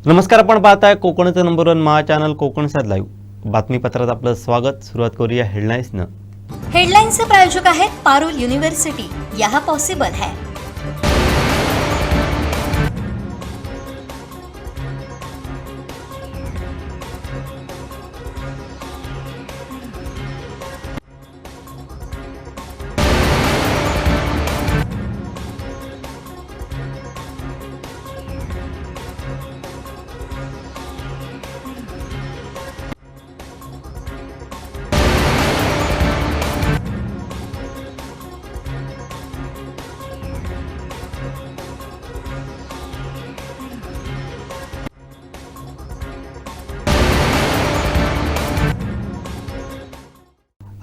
नमस्कार, आपण पाहताय कोकणचं नंबर 1 महा चॅनल कोकणसाद लाईव्ह बातमीपत्रात आपलं स्वागत। सुरुवात करूया हेडलाईन्सनं। हेडलाइन्सचे प्रायोजक आहेत पारुल युनिव्हर्सिटी, यह पॉसिबल है।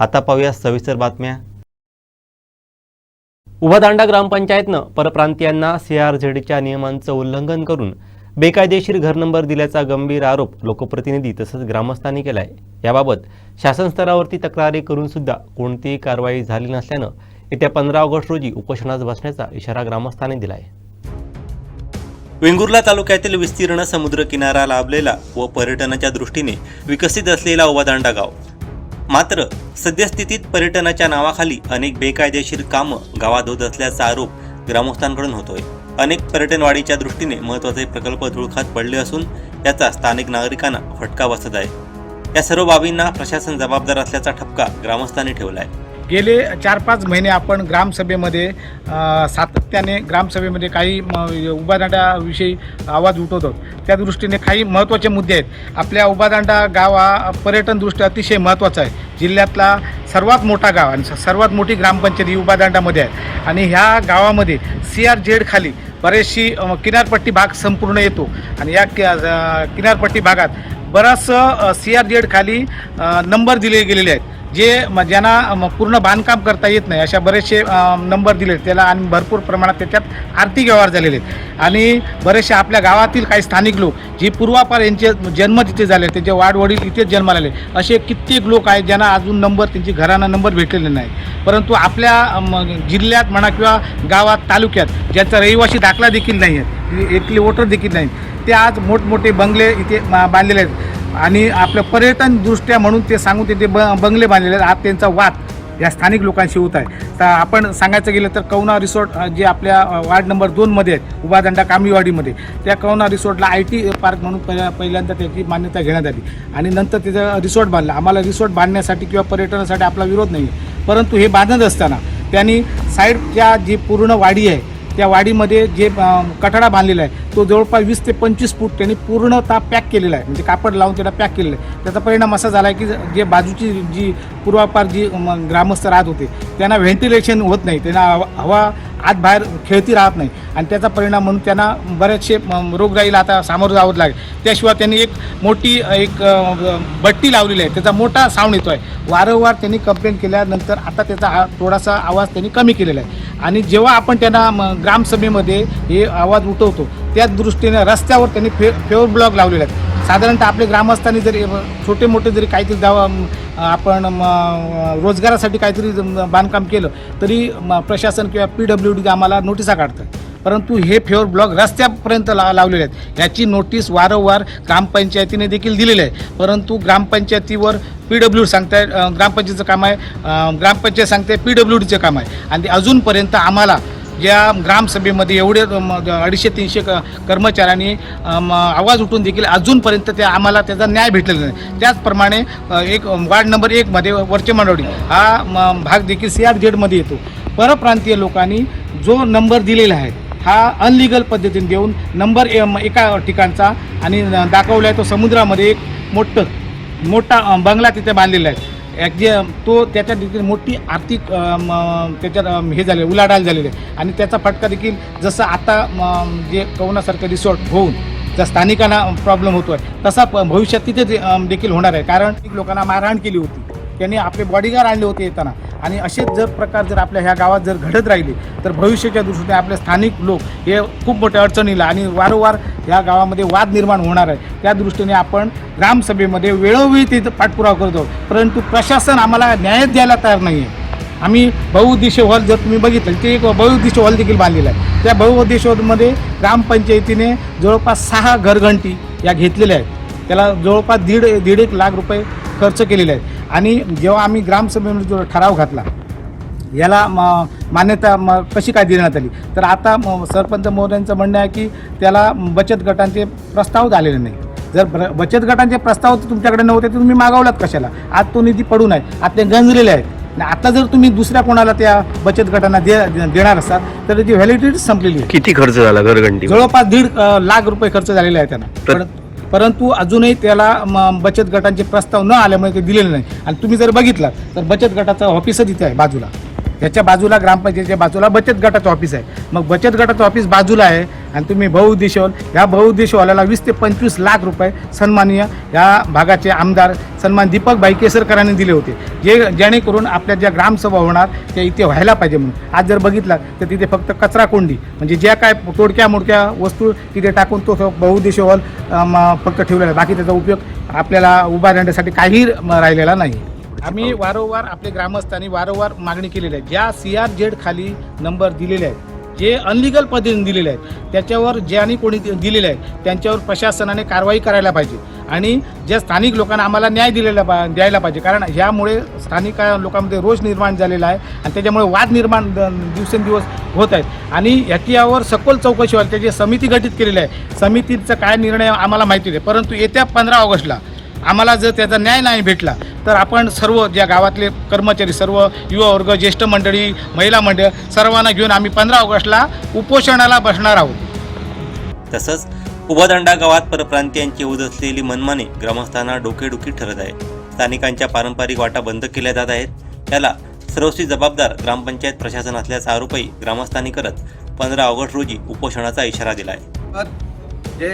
आता पाहूया सविस्तर बातम्या। उभादांडा ग्रामपंचायतनं परप्रांतीयांना CRZच्या नियमांचं उल्लंघन करून बेकायदेशीर घर नंबर दिल्याचा गंभीर आरोप लोकप्रतिनिधी तसंच ग्रामस्थांनी केलाय। याबाबत शासन स्तरावरती तक्रारी करून सुद्धा कोणतीही कारवाई झाली नसल्यानं येत्या 15 ऑगस्ट रोजी उपोषणास बसण्याचा इशारा ग्रामस्थांनी दिलाय। वेंगुर्ला तालुक्यातील विस्तीर्ण समुद्र किनारा लाभलेला व पर्यटनाच्या दृष्टीने विकसित असलेला उभादांडा गाव मात्र सद्यस्थितीत पर्यटनाच्या नावाखाली अनेक बेकायदेशीर कामं गावात होत असल्याचा आरोप ग्रामस्थांकडून होतोय। अनेक पर्यटनवाढीच्या दृष्टीने महत्त्वाचे प्रकल्प धुळखात पडले असून याचा स्थानिक नागरिकांना फटका बसत आहे। या सर्व बाबींना प्रशासन जबाबदार असल्याचा ठपका ग्रामस्थांनी ठेवलाय। गेले 4-5 महिने आपण ग्रामसभेमध्ये सातत्याने ग्रामसभेमध्ये काही उभादांड्याविषयी आवाज उठवतो। त्या दृष्टीने काही महत्त्वाचे मुद्दे आहेत। आपल्या उभादांडा गाव हा पर्यटनदृष्ट्या अतिशय महत्त्वाचा आहे। जिल्ह्यातला सर्वात मोठा गाव आणि सर्वात मोठी ग्रामपंचायत ही उभादांडामध्ये आहे आणि ह्या गावामध्ये CRZ खाली बरेचशी किनारपट्टी भाग संपूर्ण येतो आणि या किनारपट्टी भागात बराचसं CRZ खाली नंबर दिले गेलेले आहेत जे ज्यांना पूर्ण बांधकाम करता येत नाही अशा बरेचसे नंबर दिले त्याला आणि भरपूर प्रमाणात त्याच्यात आर्थिक व्यवहार झालेले आहेत आणि बरेचसे आपल्या गावातील काही स्थानिक लोक जे पूर्वापार यांचे जन्म तिथे झाले त्यांचे वाडवडील इथेच जन्माला आले असे कित्येक लोक आहेत ज्यांना अजून नंबर त्यांची घरांना नंबर भेटलेले नाही। परंतु आपल्या जिल्ह्यात म्हणा किंवा गावात तालुक्यात ज्यांचा रहिवासी दाखला देखील नाही आहे, इथले वोटर देखील नाही, ते आज मोठमोठे बंगले इथे बांधलेले आहेत आणि आपलं पर्यटनदृष्ट्या म्हणून ते सांगून ते बंगले बांधलेले आहेत। आज त्यांचा वाद या स्थानिक लोकांशी होत आहे। तर आपण सांगायचं गेलं तर कवना रिसॉर्ट जे आपल्या वार्ड नंबर 2मध्ये आहेत उभादांडा कामवीवाडीमध्ये, त्या कवना रिसॉर्टला IT पार्क म्हणून पहिल्यांदा त्याची मान्यता घेण्यात आली आणि नंतर त्याचं रिसॉर्ट बांधलं। आम्हाला रिसॉर्ट बांधण्यासाठी किंवा पर्यटनासाठी आपला विरोध नाही आहे, परंतु हे बांधत असताना त्यांनी साईडच्या जी पूर्ण वाडी आहे त्या वाडीमध्ये जे कठडा बांधलेला आहे तो जवळपास 20 ते 25 फूट त्यांनी पूर्णतः पॅक केलेला आहे, म्हणजे कापड लावून त्याला पॅक केलेलं आहे। त्याचा परिणाम असा झाला आहे की जे बाजूची जी पूर्वापार जी ग्रामस्थ राहत होते त्यांना व्हेंटिलेशन होत नाही, त्यांना हवा आत बाहेर खेळती राहत नाही आणि त्याचा परिणाम म्हणून त्यांना बरेचसे रोगराईला आता सामोरं जावं लागेल। त्याशिवाय त्यांनी एक मोठी बट्टी लावलेली आहे, त्याचा मोठा साऊंड येतो आहे। वारंवार त्यांनी कंप्लेंट केल्यानंतर आता त्याचा थोडासा आवाज त्यांनी कमी केलेला आहे आणि जेव्हा आपण त्यांना ग्रामसभेमध्ये हे आवाज उठवतो त्याच दृष्टीने रस्त्यावर त्यांनी फेवर ब्लॉक लावलेले आहेत। साधारणतः आपले ग्रामस्थांनी जरी छोटे मोठे जरी काहीतरी आपण रोजगारासाठी काहीतरी बांधकाम केलं तरी प्रशासन किंवा PWD आम्हाला नोटिसा काढतात, परंतु हे फेवर ब्लॉक रस्त्यापर्यंत लावलेले आहेत। याची नोटीस वारंवार ग्रामपंचायतीने देखील दिलेली आहे, परंतु ग्रामपंचायतीवर PWD सांगताय ग्रामपंचायतीचं काम आहे, ग्रामपंचायत सांगते PWDचं काम आहे आणि अजूनपर्यंत आम्हाला ज्या ग्रामसभेमध्ये एवढे 250-300 कर्मचाऱ्यांनी आवाज उठून देखील अजूनपर्यंत ते आम्हाला त्याचा न्याय भेटलेला नाही। त्याचप्रमाणे एक वार्ड नंबर 1मध्ये वरचे मंडवडी हा भाग देखील CRZमध्ये येतो। परप्रांतीय लोकांनी जो नंबर दिलेला आहे हा अनलिगल पद्धतीने देऊन नंबर एका ठिकाणचा आणि दाखवला आहे तो समुद्रामध्ये एक मोठा बंगला तिथे बांधलेला आहे। तो त्याच्यात देखील मोठी आर्थिक त्याच्यात हे झाले उलाढाल झालेले आहे आणि त्याचा फटका देखील जसं आता जे कवनासारखं रिसॉर्ट होऊन ज्या स्थानिकांना प्रॉब्लेम होतो आहे तसा भविष्यात तिथे देखील होणार आहे। कारण लोकांना मारहाण केली होती, त्यांनी आपले बॉडीगार्ड आणले होते येताना आणि असेच जर प्रकार जर आपल्या ह्या गावात जर घडत राहिले तर भविष्याच्या दृष्टीने आपले स्थानिक लोक हे खूप मोठ्या अडचणीला आणि वारंवार ह्या गावामध्ये वाद निर्माण होणार आहे। त्या दृष्टीने आपण ग्रामसभेमध्ये वेळोवेळी ते पाठपुरावा करतो, परंतु प्रशासन आम्हाला न्याय द्यायला तयार नाही आहे। आम्ही बहुउद्देशीय हॉल जर तुम्ही बघितलं ते एक बहुउद्देशीय हॉल देखील बांधलेला आहे। त्या बहुउद्देशीय हॉलमध्ये ग्रामपंचायतीने जवळपास 6 घरघंटी या घेतलेल्या आहेत. त्याला जवळपास दीड एक लाख रुपये खर्च केलेले आहेत. आणि जेव्हा आम्ही ग्रामसभेमध्ये जो ठराव घातला याला मान्यता कशी काय देण्यात आली, तर आता सरपंच महोदयांचं म्हणणं आहे की त्याला बचत गटांचे प्रस्ताव झालेले नाही. जर बचत गटांचे प्रस्ताव तुमच्याकडे नव्हते तर तुम्ही मागवलात कशाला? आज तो निधी पडून आहे, आज ते गंजलेले आहेत. आणि आता जर तुम्ही दुसऱ्या कोणाला त्या बचत गटांना देणार असाल तर त्याची व्हॅलिडिटी संपलेली आहे. किती खर्च झाला घरघंटी? जवळपास 1.5 लाख रुपये खर्च झालेले आहे त्यांना. परंतु अजूनही त्याला बचत गटांचे प्रस्ताव न आल्यामुळे ते दिलेले नाही. आणि तुम्ही जर बघितलं तर बचत गटाचं ऑफिसच इथे आहे बाजूला, त्याच्या बाजूला ग्रामपंचायतीच्या बाजूला बचत गटाचं ऑफिस आहे. मग बचत गटाचं ऑफिस बाजूला आहे आणि तुम्ही बहुउद्देशीय हॉल, ह्या बहुउद्देशीय हॉलाला 20 ते 25 लाख रुपये सन्माननीय ह्या भागाचे आमदार सन्मान दीपकभाई केसरकरांनी दिले होते, जेणेकरून आपल्या ज्या ग्रामसभा होणार त्या इथे व्हायला पाहिजे म्हणून. आज जर बघितला तर तिथे फक्त कचरा कोंडी म्हणजे ज्या काय तोडक्या मोडक्या वस्तू तिथे टाकून तो बहुउद्देशीय हॉल फक्त ठेवलेला आहे. बाकी त्याचा उपयोग आपल्याला उभा राहण्यासाठी काही राहिलेला नाही. आम्ही वारंवार आपले ग्रामस्थांनी वारंवार मागणी केलेली आहे. ज्या CRZ खाली नंबर दिलेले आहेत, जे अनलिगल पद्धतीने दिलेले आहेत, त्याच्यावर ज्यांनी कोणी दिलेले आहे त्यांच्यावर प्रशासनाने कारवाई करायला पाहिजे. आणि ज्या स्थानिक लोकांना आम्हाला न्याय द्यायला पाहिजे. कारण ह्यामुळे स्थानिक लोकांमध्ये रोष निर्माण झालेला आहे आणि त्याच्यामुळे वाद निर्माण दिवसेंदिवस होत आहेत. आणि याच्यावर सखोल चौकशी व्हायला त्याची समिती गठीत केलेली आहे. समितीचा काय निर्णय आम्हाला माहिती नाही, परंतु येत्या 15 ऑगस्टला आम्हाला जर त्याचा न्याय नाही भेटला तर आपण सर्व ज्या गावातले कर्मचारी, सर्व युवा वर्ग, ज्येष्ठ मंडळी, महिला मंडळ सर्वांना घेऊन आम्ही 15 ऑगस्टला उपोषणाला बसणार आहोत. तसंच उभादांडा गावात परप्रांतीयांची होत असलेली मनमानी ग्रामस्थांना डोकेदुखी ठरत आहे. स्थानिकांच्या पारंपरिक वाटा बंद केल्या जात आहेत. त्याला सर्वस्वी जबाबदार ग्रामपंचायत प्रशासन असल्याचा आरोपही ग्रामस्थांनी करत 15 ऑगस्ट रोजी उपोषणाचा इशारा दिला आहे. जे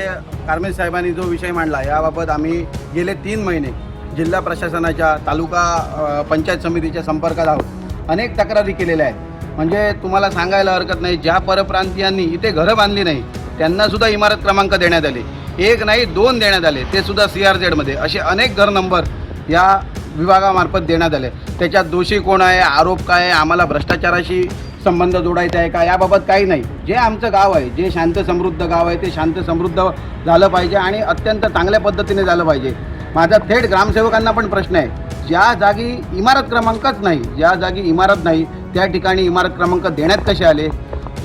कारमेल साहेबांनी जो विषय मांडला याबाबत आम्ही गेले 3 महिने जिल्हा प्रशासनाच्या, तालुका पंचायत समितीच्या संपर्कात आहोत. अनेक तक्रारी केलेल्या आहेत. म्हणजे तुम्हाला सांगायला हरकत नाही, ज्या परप्रांतीयांनी इथे घरं बांधली नाही त्यांनासुद्धा इमारत क्रमांक देण्यात आले. 1 नाही 2 देण्यात आले, ते सुद्धा CRZमध्ये. असे अनेक घर नंबर या विभागामार्फत देण्यात आले. त्याच्यात दोषी कोण आहे, आरोप काय आहे, आम्हाला भ्रष्टाचाराशी संबंध जोडायचा आहे का, याबाबत काही नाही. जे आमचं गाव आहे, जे शांत समृद्ध गाव आहे, ते शांत समृद्ध झालं पाहिजे आणि अत्यंत चांगल्या पद्धतीने झालं पाहिजे. माझा थेट ग्रामसेवकांना पण प्रश्न आहे, ज्या जागी इमारत क्रमांकच नाही, ज्या जागी इमारत नाही त्या ठिकाणी इमारत क्रमांक देण्यात कसे आले?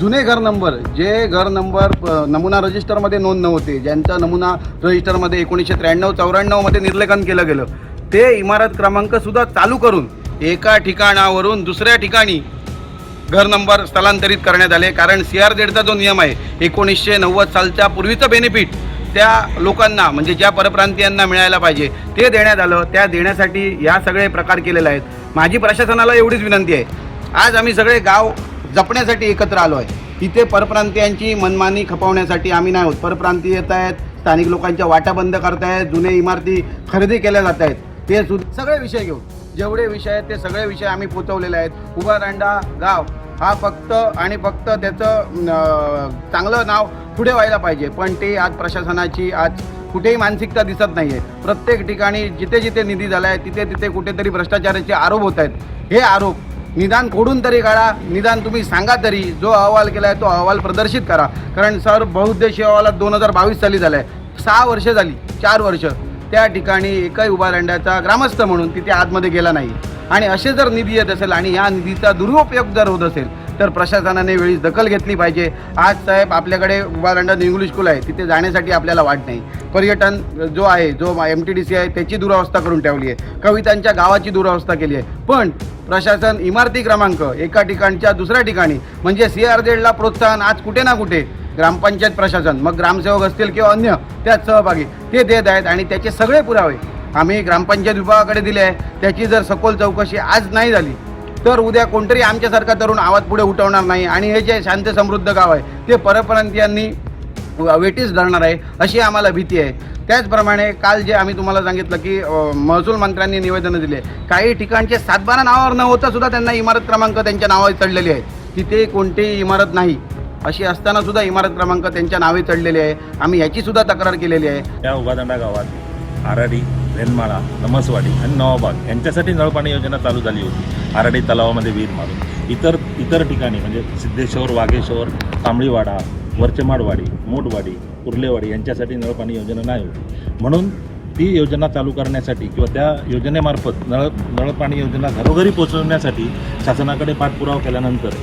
जुने घर नंबर, जे घर नंबर नमुना रजिस्टरमध्ये नोंद नव्हते, ज्यांचा नमुना रजिस्टरमध्ये 1993-94मध्ये निर्लेखन केलं गेलं, ते इमारत क्रमांकसुद्धा चालू करून एका ठिकाणावरून दुसऱ्या ठिकाणी घर नंबर स्थलांतरित करण्यात आले. कारण CRZचा जो नियम आहे 1990 सालच्या पूर्वीचं बेनिफिट त्या लोकांना म्हणजे ज्या परप्रांतीयांना मिळायला पाहिजे ते देण्यात आलं. त्या देण्यासाठी या सगळे प्रकार केलेले आहेत. माझी प्रशासनाला एवढीच विनंती आहे, आज आम्ही सगळे गाव जपण्यासाठी एकत्र आलो आहे. इथे परप्रांतीयांची मनमानी खपवण्यासाठी आम्ही नाही आहोत. परप्रांतीय येत आहेत, स्थानिक लोकांच्या वाटा बंद करतायत, जुने इमारती खरेदी केल्या जात आहेत, ते सगळे विषय घेऊन जेवढे विषय आहेत ते सगळे विषय आम्ही पोचवलेले आहेत. उभादांडा गाव हा फक्त आणि फक्त त्याचं चांगलं नाव पुढे व्हायला पाहिजे, पण ते आज प्रशासनाची आज कुठेही मानसिकता दिसत नाही आहे. प्रत्येक ठिकाणी जिथे जिथे निधी झाला आहे तिथे तिथे कुठेतरी भ्रष्टाचाराचे आरोप होत आहेत. हे आरोप निदान खोडून तरी काढा, निदान तुम्ही सांगा तरी, जो अहवाल केला आहे तो अहवाल प्रदर्शित करा. कारण सर बहुउद्देशीय अहवालात 2022 साली झाला आहे, 6 वर्ष झाली, 4 वर्ष त्या ठिकाणी एकही उभादांड्याचा ग्रामस्थ म्हणून तिथे आतमध्ये गेला नाही. आणि असे जर निधी येत असेल आणि या निधीचा दुरुपयोग जर होत असेल तर प्रशासनाने वेळीच दखल घेतली पाहिजे. आज साहेब आपल्याकडे उभादांडा इंग्लिश स्कूल आहे, तिथे जाण्यासाठी आपल्याला वाट नाही. पर्यटन जो आहे, जो MTDC आहे त्याची दुरावस्था करून ठेवली आहे, कवितांच्या गावाची दुरावस्था केली आहे. पण प्रशासन इमारती क्रमांक एका ठिकाणच्या दुसऱ्या ठिकाणी म्हणजे CRZला प्रोत्साहन आज कुठे ना कुठे ग्रामपंचायत प्रशासन, मग ग्रामसेवक असतील किंवा अन्य त्यात सहभागी, ते देत आहेत. आणि त्याचे सगळे पुरावे आम्ही ग्रामपंचायत विभागाकडे दिले आहे. त्याची जर सखोल चौकशी आज नाही झाली तर उद्या कोणतरी आमच्यासारखा तरुण आवाज पुढे उठवणार नाही आणि हे जे शांत समृद्ध गाव आहे ते परप्रांतीयांनी वेटीस धरणार आहे, अशी आम्हाला भीती आहे. त्याचप्रमाणे काल जे आम्ही तुम्हाला सांगितलं की महसूल मंत्र्यांनी निवेदनं दिली आहे, काही ठिकाणचे 7-12 नावावर न होता सुद्धा त्यांना इमारत क्रमांक त्यांच्या नावावर चढलेले आहेत. तिथे कोणतीही इमारत नाही, अशी असताना सुद्धा इमारत क्रमांक त्यांच्या नावे चढलेले आहे. आम्ही याची सुद्धा तक्रार केलेली आहे. त्या उभादांडा गावात आराडी, रेनमाळा, नमसवाडी आणि नवाबाग यांच्यासाठी नळपाणी योजना चालू झाली होती. आराडी तलावामध्ये विहीर मारून इतर ठिकाणी म्हणजे सिद्धेश्वर, वाघेश्वर, तांबळीवाडा, वरचेमाडवाडी, मोठवाडी, कुर्लेवाडी यांच्यासाठी नळपाणी योजना नाही होती. म्हणून ती योजना चालू करण्यासाठी किंवा त्या योजनेमार्फत नळपाणी योजना घरोघरी पोहोचवण्यासाठी शासनाकडे पाठपुरावा केल्यानंतर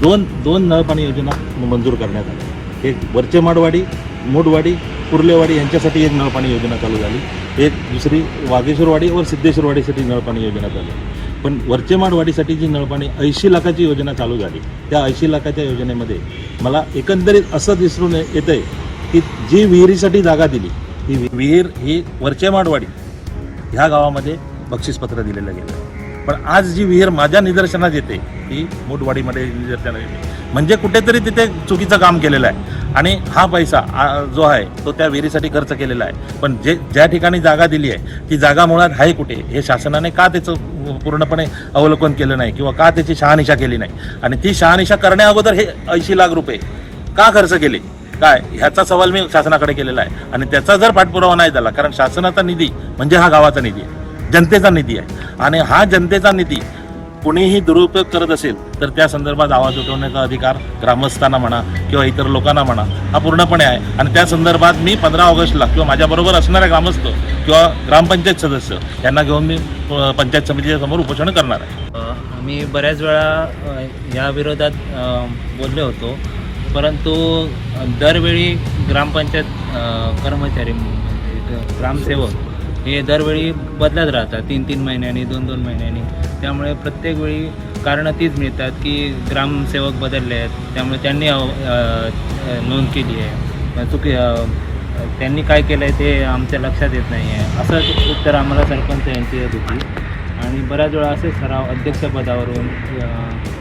दोन नळपाणी योजना मंजूर करण्यात आल्या. एक वरचेमाडवाडी, मोठवाडी, कुर्लेवाडी यांच्यासाठी एक नळपाणी योजना चालू झाली. एक दुसरी वाघेश्वरवाडी व सिद्धेश्वरवाडीसाठी नळपाणी योजना चालू झाली. पण वरचेमाडवाडीसाठी जी नळपाणी 80 लाखाची योजना चालू झाली, त्या 80 लाखाच्या योजनेमध्ये मला एकंदरीत असं दिसून येतं आहे की जी विहिरीसाठी जागा दिली, ही विहीर ही वरचेमाडवाडी ह्या गावामध्ये बक्षीसपत्र दिलेलं गेलं आहे. पण आज जी विहीर माझ्या निदर्शनात येते ती मोठवाडीमध्ये निदर्शनात येते. म्हणजे कुठेतरी तिथे चुकीचं काम केलेलं आहे आणि हा पैसा जो आहे तो त्या विहिरीसाठी खर्च केलेला आहे. पण ज्या ठिकाणी जागा दिली आहे ती जागा मुळात आहे कुठे हे शासनाने का त्याचं पूर्णपणे अवलोकन केलं नाही किंवा का त्याची शहानिशा केली नाही. आणि ती शहानिशा करण्या अगोदर हे 80 लाख रुपये का खर्च केले काय ह्याचा सवाल मी शासनाकडे केलेला आहे. आणि त्याचा जर पाठपुरावा नाही झाला, कारण शासनाचा निधी म्हणजे हा गावाचा निधी आहे, जनतेचा निधी आहे. आणि हा जनतेचा निधी कुणीही दुरुपयोग करत असेल तर त्या संदर्भात आवाज उठवण्याचा अधिकार ग्रामस्थांना म्हणा किंवा इतर लोकांना म्हणा हा पूर्णपणे आहे. आणि त्या संदर्भात मी 15 ऑगस्टला किंवा माझ्याबरोबर असणाऱ्या ग्रामस्थ किंवा ग्रामपंचायत सदस्य यांना घेऊन मी पंचायत समितीच्या समोर उपोषण करणार आहे. आम्ही बऱ्याच वेळा या विरोधात बोललो होतो, परंतु दरवेळी ग्रामपंचायत कर्मचारी ग्रामसेवक हे दरवेळी बदलत राहतात, 3-3 महिन्यांनी, 2-2 महिन्यांनी. त्यामुळे प्रत्येक वेळी कारणं तीच मिळतात की ग्रामसेवक बदलले आहेत, त्यामुळे त्यांनी नोंद केली आहे, त्यांनी काय केलं आहे ते आमच्या लक्षात येत नाही आहे, असं उत्तर आम्हाला सरपंच यांची येत होती. आणि बऱ्याच वेळा असे सराव अध्यक्षपदावरून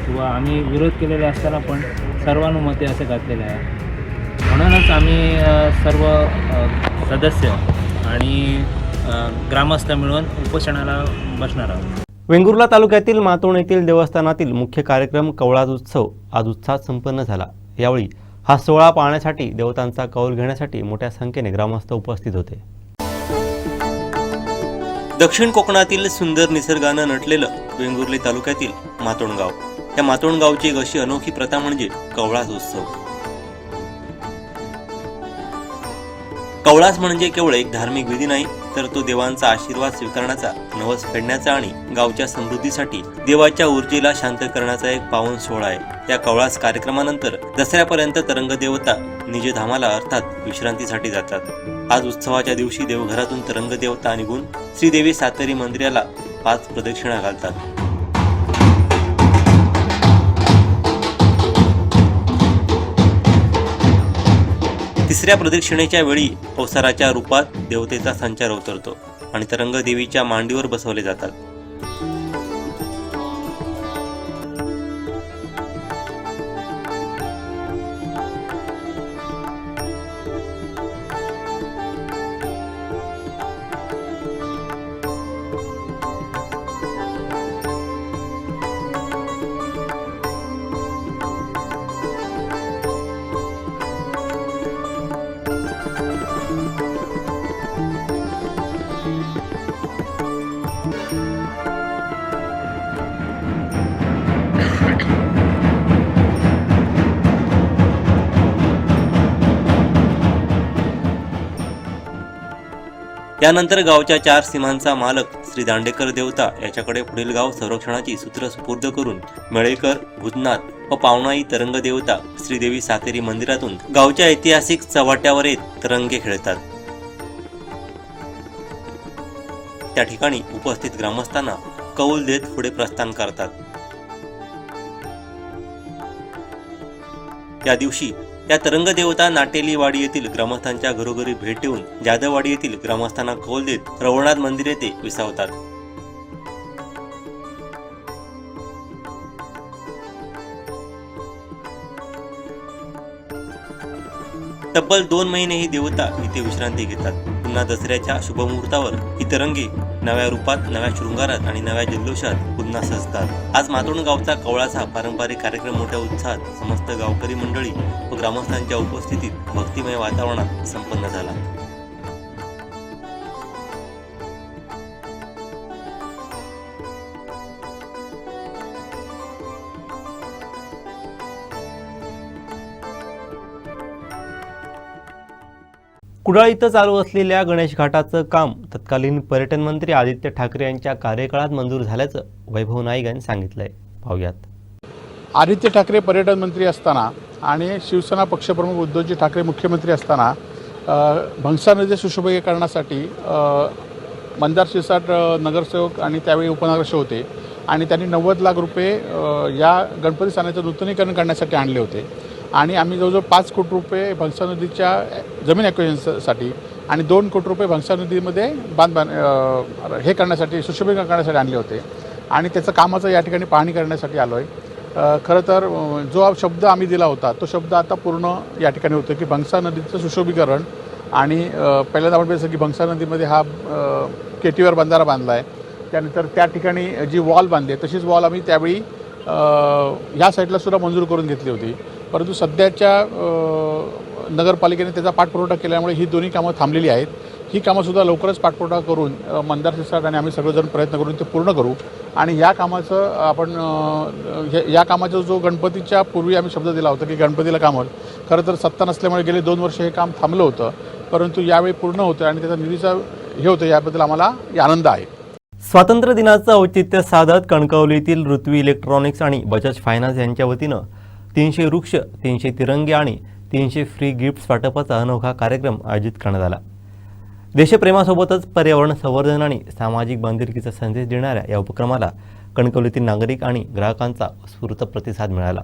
किंवा आम्ही विरोध केलेले असताना पण सर्वानुमते असे घातलेले आहे. म्हणूनच आम्ही सर्व सदस्य आणि ग्रामस्थ मिळून उपोषणाला बसणार आहोत. वेंगुर्ला तालुक्यातील मातोण येथील देवस्थानातील मुख्य कार्यक्रम कवळाज उत्सव आज उत्साहात संपन्न झाला. यावेळी हा सोहळा पाहण्यासाठी देवतांचा कौल घेण्यासाठी मोठ्या संख्येने ग्रामस्थ उपस्थित होते. दक्षिण कोकणातील सुंदर निसर्गानं नटलेलं वेंगुर्ले तालुक्यातील मातोण गाव. या मातोण गावची एक अशी अनोखी प्रथा म्हणजे कवळाज उत्सव. कवळास म्हणजे केवळ एक धार्मिक विधी नाही, तर तो देवांचा आशीर्वाद स्वीकारण्याचा, नवस फेडण्याचा आणि गावच्या समृद्धीसाठी देवाच्या ऊर्जेला शांत करण्याचा एक पावन सोहळा आहे. या कवळास कार्यक्रमानंतर दसऱ्यापर्यंत तरंगदेवता निजधामाला अर्थात विश्रांतीसाठी जातात. आज उत्सवाच्या दिवशी देवघरातून तरंगदेवता निघून श्रीदेवी सातेरी मंदिराला 5 प्रदक्षिणा घालतात. तिसऱ्या प्रदक्षिणेच्या वेळी अवसराच्या रूपात देवतेचा संचार उतरतो आणि तरंगदेवीच्या मांडीवर बसवले जातात. यानंतर गावच्या 4 सीमांचा मालक श्री दांडेकर देवता याच्याकडे पुढील गाव संरक्षणाची सूत्र सुपूर्द करून मेळेकर, भूतनाथ व पावणाई तरंग देवता श्रीदेवी सातेरी मंदिरातून गावच्या ऐतिहासिक चव्हाट्यावर येत तरंगे खेळतात. त्या ठिकाणी उपस्थित ग्रामस्थांना कौल देत पुढे प्रस्थान करतात. या दिवशी या तरंगदेवता नाटेलीवाडी येथील ग्रामस्थांच्या घरोघरी भेट देऊन जाधववाडी येथील ग्रामस्थांना कौल देत रवळनाथ मंदिर येथे विसावतात. तब्बल 2 महिने ही देवता इथे विश्रांती घेतात. पुन्हा दसऱ्याच्या शुभमुहूर्तावर ही तरंगी नव्या रूपात, नव्या शृंगारात आणि नव्या जल्लोषात पुन्हा सजतात. आज मातोण गावचा कवळाचा पारंपरिक कार्यक्रम मोठ्या उत्साहात समस्त गावकरी मंडळी व ग्रामस्थांच्या उपस्थितीत भक्तिमय वातावरणात संपन्न झाला. कुडाळ इथं चालू असलेल्या गणेश घाटाचं काम तत्कालीन पर्यटन मंत्री आदित्य ठाकरे यांच्या कार्यकाळात मंजूर झाल्याचं वैभव नाईक यांनी सांगितलंय. पाहूयात. आदित्य ठाकरे पर्यटन मंत्री असताना आणि शिवसेना पक्षप्रमुख उद्धवजी ठाकरे मुख्यमंत्री असताना भंगसा नदी सुशोभीकरणासाठी मंदार शिरसाट नगरसेवक आणि त्यावेळी उपनगरसेवक होते आणि त्यांनी 90 लाख रुपये या गणपती स्थानाचं नूतनीकरण करण्यासाठी आणले होते आणि आम्ही जवळजवळ 5 कोटी रुपये भंगसा नदीच्या जमीन ॲक्विजिशनसाठी आणि 2 कोटी रुपये भंगसा नदीमध्ये हे करण्यासाठी सुशोभीकरण करण्यासाठी आणले होते आणि त्याचं कामाचं या ठिकाणी पाहणी करण्यासाठी आलो आहे. खरं तर जो शब्द आम्ही दिला होता तो शब्द आता पूर्ण या ठिकाणी होतो की भंगसा नदीचं सुशोभीकरण आणि पहिल्यांदा आपण बघितलं की भंगसा नदीमध्ये हा केटीवर बंधारा बांधला आहे. त्यानंतर त्या ठिकाणी जी वॉल बांधली आहे तशीच वॉल आम्ही त्यावेळी ह्या साईडला सुद्धा मंजूर करून घेतली होती. परंतु सध्याच्या नगरपालिकेने त्याचा पाठपुरावा केल्यामुळे ही दोन्ही कामं थांबलेली आहेत. ही कामंसुद्धा लवकरच पाठपुरावा करून मंदार शिरसाट आणि आम्ही सर्वजण प्रयत्न करून ते पूर्ण करू आणि या कामाचं आपण या कामाचा जो गणपतीच्या पूर्वी आम्ही शब्द दिला होता की गणपतीला काम होईल. खरं तर सत्ता नसल्यामुळे गेले 2 वर्ष हे काम थांबलं होतं परंतु यावेळी पूर्ण होतं आणि त्याचा निधीचा हे होतं याबद्दल आम्हाला आनंद आहे. स्वातंत्र्य दिनाचं औचित्य साधत कणकवलीतील ऋत्वी इलेक्ट्रॉनिक्स आणि बजाज फायनान्स यांच्या वतीनं 300 वृक्ष, 300 तिरंगे आणि 300 फ्री गिफ्ट्स वाटपाचा अनोखा कार्यक्रम आयोजित करण्यात आला. देशप्रेमासोबतच पर्यावरण संवर्धन आणि सामाजिक बांधिलकीचा संदेश देणाऱ्या या उपक्रमाला कणकवलीतील नागरिक आणि ग्राहकांचा उत्स्फूर्त प्रतिसाद मिळाला.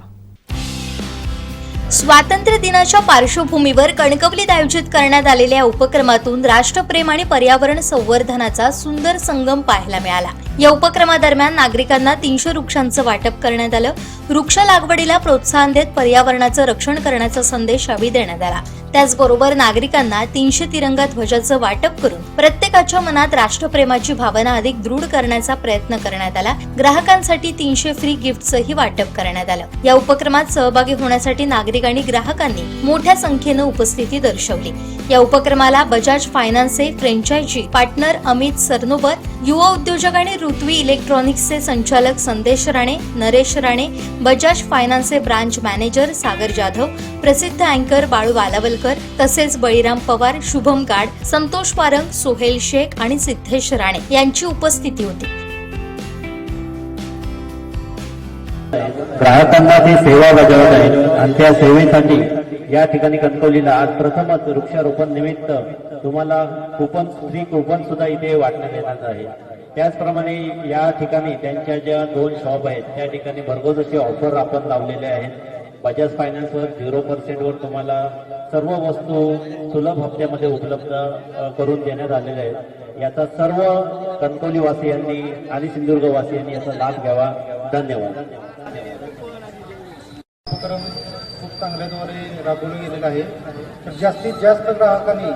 स्वातंत्र्य दिनाच्या पार्श्वभूमीवर कणकवलीत आयोजित करण्यात आलेल्या उपक्रमातून राष्ट्रप्रेम आणि पर्यावरण संवर्धनाचा सुंदर संगम पाहायला मिळाला. या उपक्रमादरम्यान नागरिकांना 300 वृक्षांचं वाटप करण्यात आलं. वृक्ष लागवडीला प्रोत्साहन देत पर्यावरणाचं रक्षण करण्याचा संदेश यावेळी देण्यात आला. त्याचबरोबर नागरिकांना 300 तिरंगा ध्वजाचं वाटप करून प्रत्येकाच्या मनात राष्ट्रप्रेमाची भावना अधिक दृढ करण्याचा प्रयत्न करण्यात आला. ग्राहकांसाठी 300 फ्री गिफ्टचंही वाटप करण्यात आलं. या उपक्रमात सहभागी होण्यासाठी नागरिक आणि ग्राहकांनी मोठ्या संख्येनं उपस्थिती दर्शवली. या उपक्रमाला बजाज फायनान्सचे फ्रँचायझी पार्टनर अमित सरनोबर, युवा उद्योजक आणि ऋत्वी इलेक्ट्रॉनिक्सचे संचालक संदेश राणे, नरेश राणे, बजाज फायनान्सचे ब्रांच मॅनेजर सागर जाधव, प्रसिद्ध अँकर बाळू वालावलकर तसेच बळीराम पवार, शुभम गाड, संतोष पारंग, सोहेल शेख आणि सिद्धेश राणे यांची उपस्थिती होती. ग्राहकांना ती सेवा बजावत आहे आणि त्या सेवेसाठी या ठिकाणी कणकवलीला आज प्रथमच वृक्षारोपण निमित्त तुम्हाला फ्री कुपन सुद्धा इथे वाटण्यात येणार आहे. त्याचप्रमाणे या ठिकाणी त्यांच्या ज्या 2 शॉप आहेत त्या ठिकाणी भरघोस अशी ऑफर आपण लावलेले आहेत. बजाज फायनान्सवर 0% वर तुम्हाला सर्व वस्तू सुलभ हप्त्यामध्ये उपलब्ध करून देण्यात आलेल्या आहेत. याचा सर्व कणकवली वासियांनी आणि सिंधुदुर्ग वासियांनी याचा लाभ घ्यावा. धन्यवाद. उपक्रम खूप चांगल्याद्वारे राबवलं गेलेलं आहे. तर जास्तीत जास्त ग्राहकांनी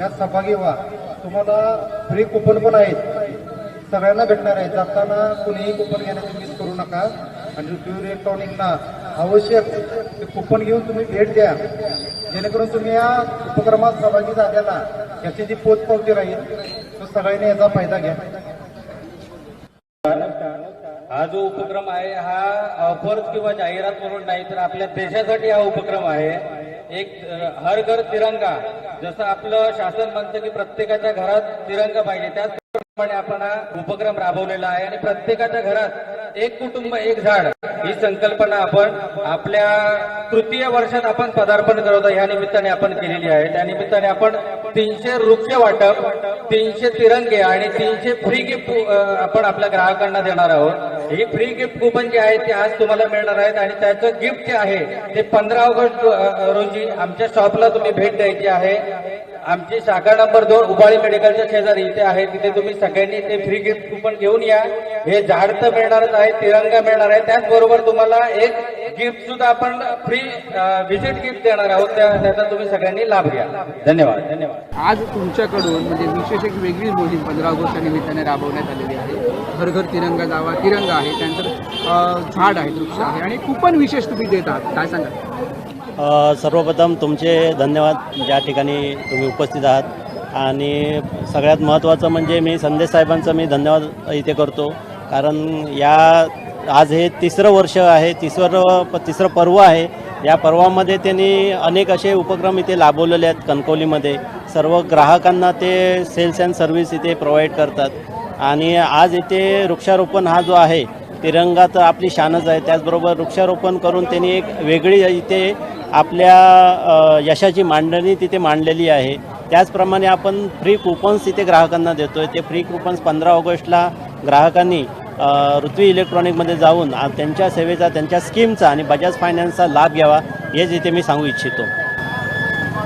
यात सहभागी व्हा. तुम्हाला फ्री कुपन पण आहेत, सगळ्यांना भेटणार आहे. जाताना कोणीही कुपन घेण्याची मिस करू नका आणि ऋत्वी इलेक्ट्रॉनिकना आवश्यक ते कुपन घेऊन तुम्ही भेट द्या जेणेकरून तुम्ही या उपक्रमात सहभागी झालेला याची जी पोचपावती राहील तो सगळ्यांनी याचा फायदा घ्या. हा जो उपक्रम आहे हा ऑफर्स किंवा जाहिरात म्हणून नाही तर आपल्या देशासाठी हा उपक्रम आहे. एक हर घर तिरंगा, जसं आपलं शासन म्हणतं की प्रत्येकाच्या घरात तिरंगा पाहिजे त्याचप्रमाणे आपण हा उपक्रम राबवलेला आहे आणि प्रत्येकाच्या घरात एक कुटुंब एक झाड ही संकल्पना आपण आपल्या तृतीय वर्षात आपण पदार्पण करत या निमित्ताने आपण केलेली आहे. त्यानिमित्ताने आपण 300 वृक्ष वाटप, 300 तिरंगे आणि 300 फ्री गिफ्ट आपण आपल्या ग्राहकांना देणार आहोत. ही फ्री गिफ्ट कुपन जे आहे ते आज तुम्हाला मिळणार आहेत आणि त्याचं गिफ्ट जे आहे ते 15 ऑगस्ट रोजी आमच्या शॉपला तुम्ही भेट द्यायची आहे. आमची शाखा नंबर 2 उबाळी मेडिकलच्या शेजारी इथे आहे. तिथे तुम्ही सगळ्यांनी ते फ्री गिफ्ट कुपन घेऊन या. हे झाड तर मिळणारच आहे, तिरंगा मिळणार आहे, त्याचबरोबर तुम्हाला एक गिफ्ट सुद्धा आपण फ्री व्हिजिट गिफ्ट देणार आहोत. त्याचा तुम्ही सगळ्यांनी लाभ घ्या. धन्यवाद. धन्यवाद. आज तुमच्याकडून म्हणजे विशेष एक वेगळी मोहीम 15 ऑगस्टच्या निमित्ताने राबवण्यात आलेली आहे. घर घर तिरंगा जावा, तिरंगा आहे, त्यानंतर झाड आहे, वृक्ष आहे आणि कुपन विशेष तुम्ही देत आहात. काय सांगा? सर्वप्रथम तुमचे धन्यवाद ज्या ठिकाणी तुम्ही उपस्थित आहात आणि सगळ्यात महत्त्वाचं म्हणजे मी संदेश साहेबांचं मी धन्यवाद इथे करतो कारण आज हे 3रं वर्ष आहे, तिसरं पर्व आहे. या पर्वामध्ये त्यांनी अनेक असे उपक्रम इथे राबवलेले आहेत कणकवलीमध्ये. सर्व ग्राहकांना ते सेल्स अँड सर्व्हिस इथे प्रोव्हाइड करतात आणि आज इथे वृक्षारोपण हा जो आहे तिरंगा तर आपली शानच आहे, त्याचबरोबर वृक्षारोपण करून त्यांनी एक वेगळी इथे आपल्या यशाची मांडणी तिथे मांडलेली आहे. त्याचप्रमाणे आपण फ्री कुपन्स इथे ग्राहकांना देतो आहे. ते फ्री कुपन्स 15 ऑगस्टला ग्राहकांनी ऋत्वी इलेक्ट्रॉनिकमध्ये जाऊन त्यांच्या सेवेचा, त्यांच्या स्कीमचा आणि बजाज फायनान्सचा लाभ घ्यावा हेच इथे मी सांगू इच्छितो.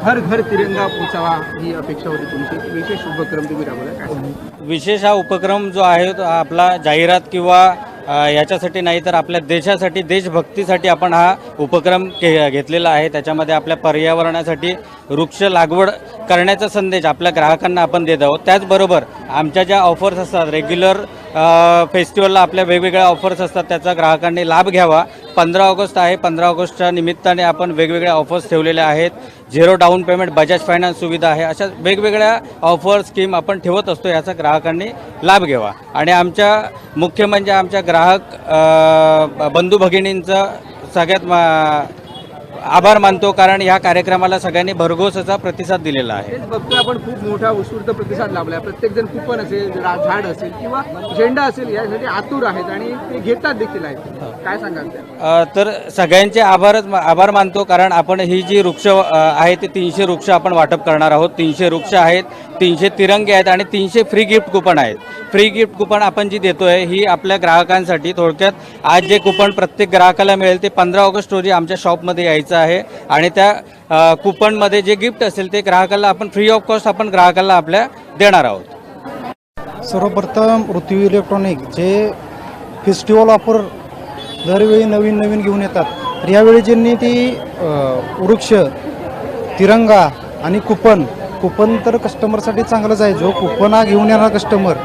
हर घर तिरंगा पोचावा ही अपेक्षा होती तुमची. विशेष उपक्रम तुम्ही राबवला, काय सांगाल? विशेष हा उपक्रम जो आहे तो आपला जाहिरात किंवा याच्यासाठी नाही तर आपल्या देशासाठी, देशभक्तीसाठी आपण हा उपक्रम घेतलेला आहे. त्याच्यामध्ये आपल्या पर्यावरणासाठी वृक्ष लागवड करण्याचा संदेश आपल्या ग्राहकांना आपण देत आहोत. त्याचबरोबर आमच्या ज्या ऑफर्स असतात रेग्युलर फेस्टिवलला आपल्या वेगवेगळ्या ऑफर्स असतात, त्याचा ग्राहकांनी लाभ घ्यावा. 15 ऑगस्ट आहे, 15 ऑगस्टच्या निमित्ताने आपण वेगवेगळ्या ऑफर्स ठेवलेल्या आहेत. 0 डाऊन पेमेंट बजाज फायनान्स सुविधा आहे. अशा वेगवेगळ्या ऑफर स्कीम आपण ठेवत असतो, याचा ग्राहकांनी लाभ घ्यावा. आणि आमच्या मुख्य म्हणजे आमच्या ग्राहक बंधू भगिनींचं सगळ्यात आभार मानतो, कारण ह्या कार्यक्रमाला सगळ्यांनी भरघोस असा प्रतिसाद दिलेला आहे. तेच बघतोय आपण, खूप मोठा उत्स्फूर्त प्रतिसाद लाभला. प्रत्येकजण कुपन असेल, झाड असेल किंवा झेंडा असेल यासाठी आतुर आहेत आणि ते घेतात देखील आहेत. काय सांगाल त्या? तर सगळ्यांचे आभार मानतो, कारण आपण ही जी वृक्ष आहे ते 300 वृक्ष आपण वाटप करणार आहोत. 300 वृक्ष आहेत, 300 तिरंगे आहेत आणि 300 फ्री गिफ्ट कुपन आहेत. फ्री गिफ्ट कुपन आपण जी देतोय ही आपल्या ग्राहकांसाठी. थोडक्यात आज जे कुपन प्रत्येक ग्राहकाला मिळेल ते 15 ऑगस्ट रोजी आमच्या शॉपमध्ये यायचं आहे आणि त्या कुपनमध्ये जे गिफ्ट असेल ते ग्राहकाला आपण फ्री ऑफ कॉस्ट आपण ग्राहकाला आपल्या देणार आहोत. सर्वप्रथम ऋत्वी इलेक्ट्रॉनिक जे फेस्टिवल ऑफर दरवेळी नवीन नवीन घेऊन येतात, तर यावेळी ज्यांनी ती वृक्ष, तिरंगा आणि कुपन तर कस्टमरसाठी चांगलंच आहे. जो कुपन हा घेऊन येणार कस्टमर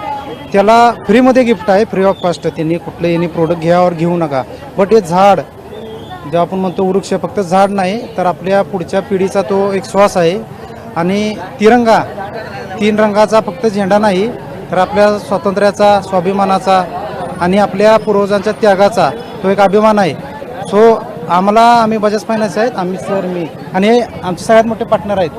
त्याला फ्रीमध्ये गिफ्ट आहे, फ्री ऑफ कॉस्ट. त्यांनी कुठलंही प्रोडक्ट घ्यावर घेऊ नका. बट हे झाड जे आपण म्हणतो वृक्ष फक्त झाड नाही तर आपल्या पुढच्या पिढीचा तो एक श्वास आहे. आणि तिरंगा 3 रंगाचा फक्त झेंडा नाही तर आपल्या स्वातंत्र्याचा, स्वाभिमानाचा आणि आपल्या पूर्वजांच्या त्यागाचा तो एक अभिमान आहे. सो आम्ही बजाज फायनान्स आहेत, आम्ही सर, मी आणि हे आमचे सगळ्यात मोठे पार्टनर आहेत.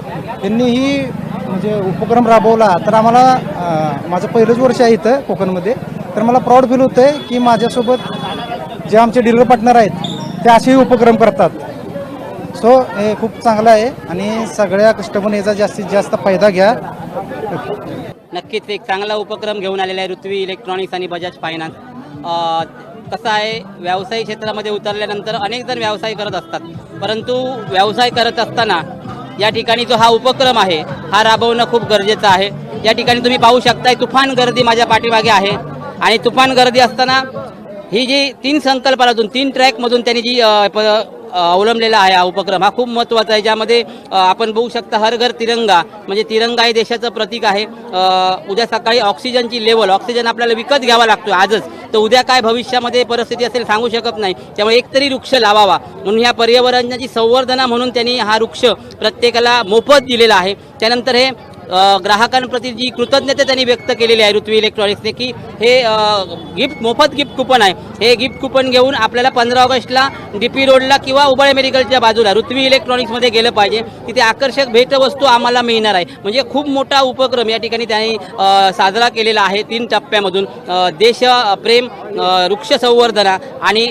त्यांनी ही म्हणजे उपक्रम राबवला तर आम्हाला माझं पहिलंच वर्ष आहे इथं कोकणमध्ये, तर मला प्राऊड फील होतं आहे की माझ्यासोबत जे आमचे डीलर पार्टनर आहेत ते असेही उपक्रम करतात. सो हे खूप चांगलं आहे आणि सगळ्या कस्टमरने याचा जास्तीत जास्त फायदा घ्या. नक्कीच एक चांगला उपक्रम घेऊन आलेला आहे ऋत्वी इलेक्ट्रॉनिक्स आणि बजाज फायनान्स. कसं आहे, व्यावसायिक क्षेत्रामध्ये उतरल्यानंतर अनेक जण व्यवसाय करत असतात, परंतु व्यवसाय करत असताना या ठिकाणी जो हा उपक्रम आहे हा राबवणं खूप गरजेचं आहे. या ठिकाणी तुम्ही पाहू शकताय तुफान गर्दी माझ्या पाठीमागे आहे आणि तुफान गर्दी असताना ही जी 3 संकल्पनातून 3 ट्रॅकमधून त्यांनी जी अवलंबलेला आहे हा उपक्रम, हा खूप महत्त्वाचा आहे. ज्यामध्ये आपण बघू शकता हर घर तिरंगा, म्हणजे तिरंगा हे देशाचं प्रतीक आहे. उद्या सकाळी ऑक्सिजनची लेवल, ऑक्सिजन आपल्याला विकत घ्यावा लागतो आजच, तर उद्या काय भविष्यामध्ये परिस्थिती असेल सांगू शकत नाही. त्यामुळे एकतरी वृक्ष लावावा म्हणून ह्या पर्यावरणाची संवर्धना म्हणून त्यांनी हा वृक्ष प्रत्येकाला मोफत दिलेला आहे. त्यानंतर हे ग्राहकांप्रती जी कृतज्ञता त्यांनी व्यक्त केलेली आहे ऋत्वी इलेक्ट्रॉनिक्सने, की हे मोफत गिफ्ट कुपन आहे. हे गिफ्ट कुपन घेऊन आपल्याला 15 ऑगस्टला DP रोडला किंवा उबाळे मेडिकलच्या बाजूला ऋत्वी इलेक्ट्रॉनिक्समध्ये गेलं पाहिजे. तिथे आकर्षक भेटवस्तू आम्हाला मिळणार आहे. म्हणजे खूप मोठा उपक्रम या ठिकाणी त्यांनी साजरा केलेला आहे 3 टप्प्यामधून. देशप्रेम, वृक्ष संवर्धना आणि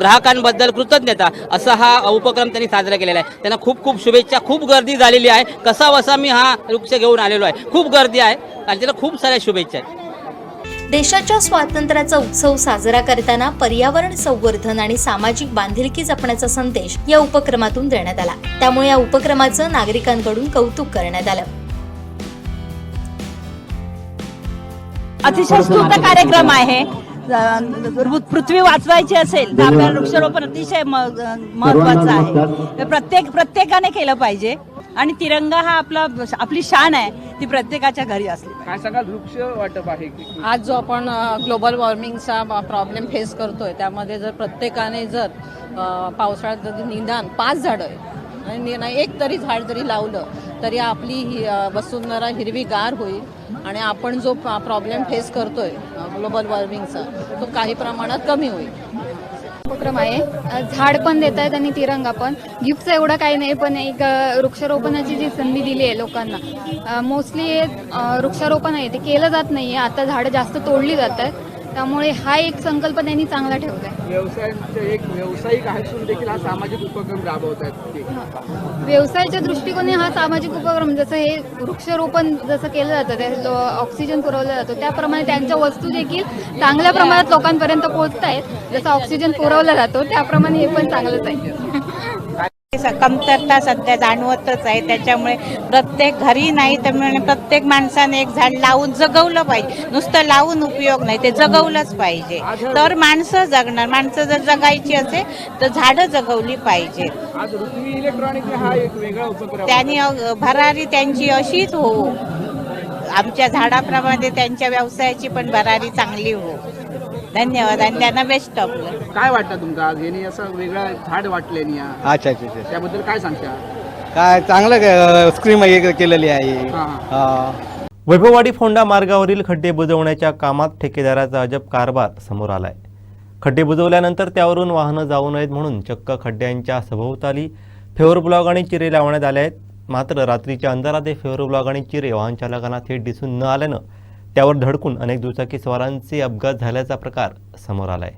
ग्राहकांबद्दल कृतज्ञता असा हा उपक्रम त्यांनी साजरा केलेला आहे. त्यांना खूप खूप शुभेच्छा. खूप गर्दी झालेली आहे. कसा वसा मी हा वृक्ष घेऊन आलेलो आहे. खूप गर्दी आहे आणि त्याला खूप साऱ्या शुभेच्छा आहेत. देशाच्या स्वातंत्र्याचा उत्सव साजरा करताना पर्यावरण संवर्धन आणि सामाजिक बांधिलकी जपण्याचा संदेश या उपक्रमातून देण्यात आला. त्यामुळे या उपक्रमाचं नागरिकांकडून कौतुक करण्यात आलं. अतिशय स्तुत्य कार्यक्रम आहे. पृथ्वी वाचवायची असेल तर आपल्याला वृक्षारोपण अतिशय महत्वाचं आहे. प्रत्येकाने केलं पाहिजे आणि तिरंगा हा आपली शान आहे, ती प्रत्येकाच्या घरी असली. काय सांगाल, वृक्ष वाटप आहे आज जो आपण ग्लोबल वॉर्मिंगचा प्रॉब्लेम फेस करतोय, त्यामध्ये जर प्रत्येकाने जर पावसाळ्यात जर निदान 5 झाडं आणि एक तरी झाड जरी लावलं तरी आपली वसुंधरा हिरवीगार होईल आणि आपण जो प्रॉब्लेम फेस करतोय ग्लोबल वॉर्मिंगचा तो काही प्रमाणात कमी होईल. उपक्रम आहे. झाड पण देत आहेत आणि तिरंगा पण. गिफ्टचं एवढं काही नाही, पण एक वृक्षारोपणाची जी संधी दिली आहे लोकांना. मोस्टली वृक्षारोपण आहे ते केलं जात नाही आहे. आता झाडं जास्त तोडली जात आहेत, त्यामुळे हा एक संकल्प त्यांनी चांगला ठेवला आहे. व्यवसायांचे एक व्यावसायिक असून देखील हा सामाजिक उपक्रम राबवत आहेत. व्यवसायाच्या दृष्टिकोने हा सामाजिक उपक्रम, जसं हे वृक्षारोपण जसं केलं जातं, ते ऑक्सिजन पुरवलं जातं, त्याप्रमाणे त्यांच्या वस्तू देखील चांगल्या प्रमाणात लोकांपर्यंत पोहोचत आहेत. जसं ऑक्सिजन पुरवला जातो त्याप्रमाणे हे पण चांगलंच आहे. कमतरता सध्या जाणवतच आहे, त्याच्यामुळे प्रत्येक घरी नाही तर प्रत्येक माणसाने एक झाड लावून जगवलं पाहिजे. नुसतं लावून उपयोग नाही, ते जगवलंच पाहिजे, तर माणसं जगणार. माणसं जर जगायची असेल तर झाडं जगवली पाहिजे. आज ऋतवी इलेक्ट्रॉनिक हा एक वेगळा उपक्रम, त्यांनी भरारी त्यांची अशीच हो, आमच्या झाडाप्रमाणे त्यांच्या व्यवसायाची पण भरारी चांगली हो. धन्यवाद आणि त्यांना बेस्ट ऑफ लक. काय वाटतं तुमचं आज यांनी असं वेगळं झाड वाटले अच्छा त्याबद्दल काय सांगता? काय चांगलं स्क्रीम केलेली आहे. वैभववाडी फोंडा मार्गावरील खड्डे बुजवण्याच्या कामात ठेकेदाराचा अजब कारभार समोर आलाय. खड्डे बुजवल्यानंतर त्यावरून वाहनं जाऊ नयेत म्हणून चक्क खड्ड्यांच्या सभोवताली फेवर ब्लॉक आणि चिरे लावण्यात आले आहेत. मात्र रात्रीच्या अंधारात फेवर ब्लॉक आणि चिरे वाहन चालकांना थेट दिसून न आल्यानं त्यावर धडकून अनेक दुचाकी स्वारांचे अपघात झाल्याचा प्रकार समोर आलाय.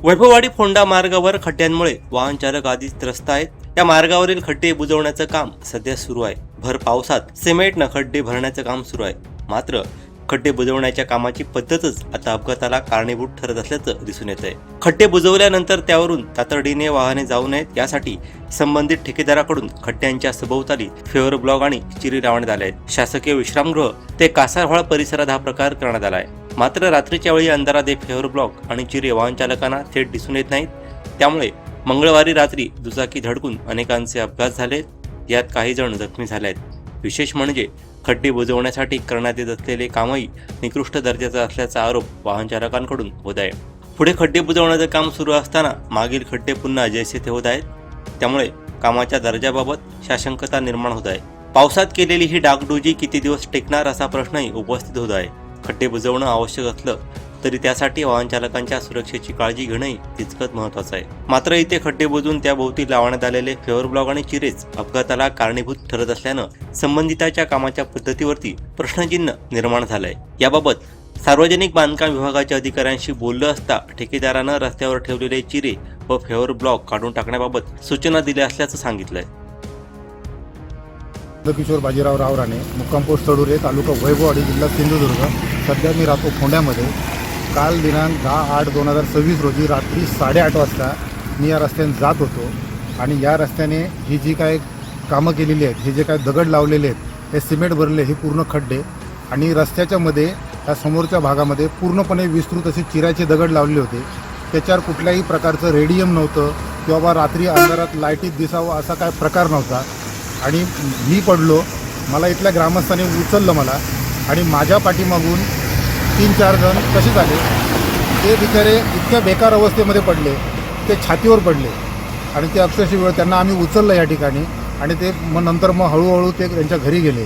वैभववाडी फोंडा मार्गावर खड्ड्यांमुळे वाहन चालक आधीच त्रस्त आहेत. या मार्गावरील खड्डे बुजवण्याचं काम सध्या सुरू आहे. भर पावसात सिमेंटनं खड्डे भरण्याचं काम सुरू आहे. मात्र खड्डे बुजवण्याच्या कामाची पद्धतच आता अपघाताला कारणीभूत ठरत असल्याचं दिसून येत आहे. खड्डे बुजवल्यानंतर त्यावरून तातडीने वाहने जाऊ नयेत यासाठी संबंधित ठेकेदाराकडून खड्ड्यांच्या सभोवताली फेवर ब्लॉक आणि चिरी लावण्यात आले आहेत. शासकीय विश्रामगृह ते कासारव्हाळ परिसरात हा प्रकार करण्यात आला आहे. मात्र रात्रीच्या वेळी अंधारात हे फेवर ब्लॉक आणि चिरे वाहन चालकांना थेट दिसून येत नाहीत. त्यामुळे मंगळवारी रात्री दुचाकी धडकून अनेकांचे अपघात झाले. यात काही जण जखमी झाले आहेत. विशेष म्हणजे खड्डे बुजवण्यासाठी करण्यात येत असलेले कामही निकृष्ट दर्जाचा असल्याचा आरोप वाहन चालकांकडून होत आहे. पुढे खड्डे बुजवण्याचं काम सुरू असताना मागील खड्डे पुन्हा जैसे थे होत आहेत. त्यामुळे कामाच्या दर्जाबाबत साशंकता निर्माण होत आहे. पावसात केलेली ही डागडुजी किती दिवस टिकणार असा प्रश्नही उपस्थित होत आहे. खड्डे बुजवणं आवश्यक असलं तरी त्यासाठी वाहन चालकांच्या सुरक्षेची काळजी घेणंही तितकंच महत्त्वाचं आहे. मात्र इथे खड्डे बुजवून त्याभोवती लावण्यात आलेले फेवर ब्लॉक आणि चिरेच अपघाताला कारणीभूत ठरत असल्यानं संबंधिताच्या कामाच्या पद्धतीवरती प्रश्नचिन्ह निर्माण झालंय. याबाबत सार्वजनिक बांधकाम विभागाच्या अधिकाऱ्यांशी बोललं असता ठेकेदारानं रस्त्यावर ठेवलेले चिरे व फेवर ब्लॉक काढून टाकण्याबाबत सूचना दिल्या असल्याचं सांगितलंय. किशोर बाजीराव रावराणे, मुक्काम पोस्ट तडुरे, तालुका वैभववाडी, जिल्हा सिंधुदुर्ग. सध्या मी राहतो फोंड्यामध्ये. काल दिनांक 10/8/2026 रोजी रात्री 8:30 वाजता मी या रस्त्याने जात होतो आणि या रस्त्याने ही जी काय कामं केलेली आहेत, हे जे काय दगड लावलेले आहेत, हे सिमेंट भरले, हे पूर्ण खड्डे आणि रस्त्याच्या मध्ये या समोरच्या भागामध्ये पूर्णपणे विस्तृत असे चिराचे दगड लावले होते. त्याच्यावर कुठल्याही प्रकारचं रेडियम नव्हतं किंवा रात्री अंधारात लाईटीत दिसावं असा काय प्रकार नव्हता. आणि मी पडलो, मला इथल्या ग्रामस्थांनी उचललं मला आणि माझ्या पाठीमागून 3-4 जण कसे झाले, ते बिचारे इतक्या बेकार अवस्थेमध्ये पडले, ते छातीवर पडले आणि ते अक्षरशः त्यांना आम्ही उचललं या ठिकाणी आणि ते नंतर हळूहळू ते त्यांच्या घरी गेले.